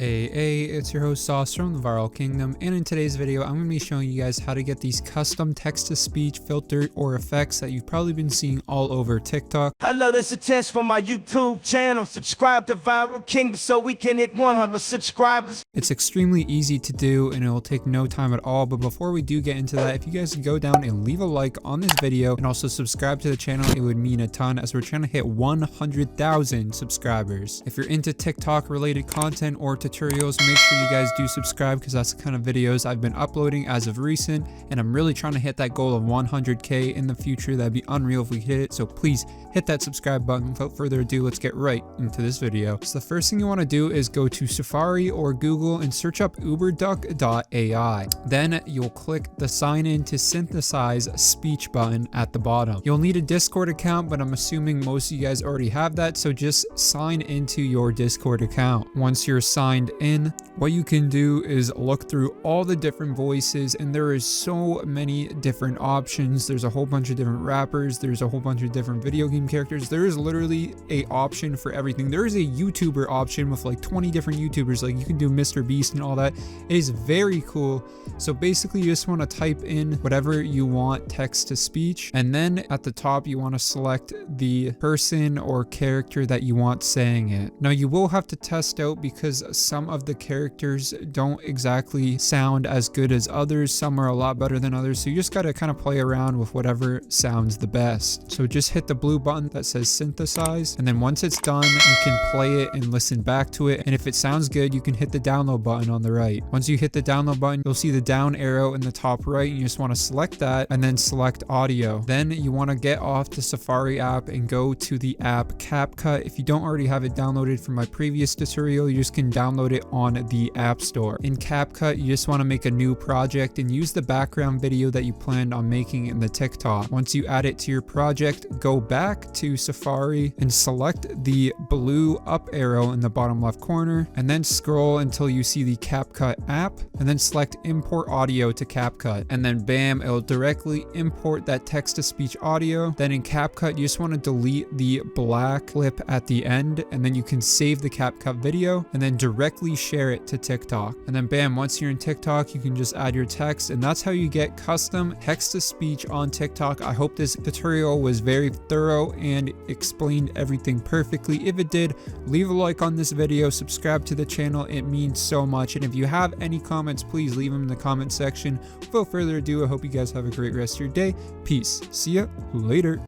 Uberduck.ai, it's your host Sauce from the Viral Kingdom, and in today's video I'm going to be showing you guys how to get these custom text-to-speech filter or effects that you've probably been seeing all over TikTok. Hello, this is a test for my YouTube channel. Subscribe to Viral Kingdom so we can hit 100 subscribers. It's extremely easy to do and it will take no time at all, but before we do get into that, if you guys could go down and leave a like on this video and also subscribe to the channel, it would mean a ton as we're trying to hit 100,000 subscribers. If you're into TikTok related content or tutorials, make sure you guys do subscribe because that's the kind of videos I've been uploading as of recent, and I'm really trying to hit that goal of 100k in the future. That'd be unreal if we hit it, so please hit that subscribe button. Without further ado, let's get right into this video. So the first thing you want to do is go to Safari or Google and search up Uberduck.ai. Then you'll click the sign in to synthesize speech button at the bottom. You'll need a Discord account, but I'm assuming most of you guys already have that, so just sign into your Discord account. Once you're signed in, what you can do is look through all the different voices, and there is so many different options. There's a whole bunch of different rappers, there's a whole bunch of different video game characters. There is literally a option for everything. There is a YouTuber option with like 20 different YouTubers, like you can do Mr. Beast and all that. It is very cool. So basically you just want to type in whatever you want text to speech, and then at the top you want to select the person or character that you want saying it. Now you will have to test out because some of the characters don't exactly sound as good as others. Some are a lot better than others, so you just got to kind of play around with whatever sounds the best. So just hit the blue button that says synthesize, and then once it's done you can play it and listen back to it, and if it sounds good you can hit the download button on the right. Once you hit the download button, you'll see the down arrow in the top right, and you just want to select that and then select audio. Then you want to get off the Safari app and go to the app CapCut. If you don't already have it downloaded from my previous tutorial, you just can download it on the App Store. In CapCut, you just want to make a new project and use the background video that you planned on making in the TikTok. Once you add it to your project, go back to Safari and select the blue up arrow in the bottom left corner, and then scroll until you see the CapCut app, and then select import audio to CapCut, and then bam, it'll directly import that text-to-speech audio. Then in CapCut, you just want to delete the black clip at the end, and then you can save the CapCut video and then directly share it to TikTok. And then bam, once you're in TikTok, you can just add your text, and that's how you get custom text-to-speech on TikTok. I hope this tutorial was very thorough and explained everything perfectly. If it did, leave a like on this video, subscribe to the channel, it means so much. And if you have any comments, please leave them in the comment section. Without further ado, I hope you guys have a great rest of your day. Peace. See ya later.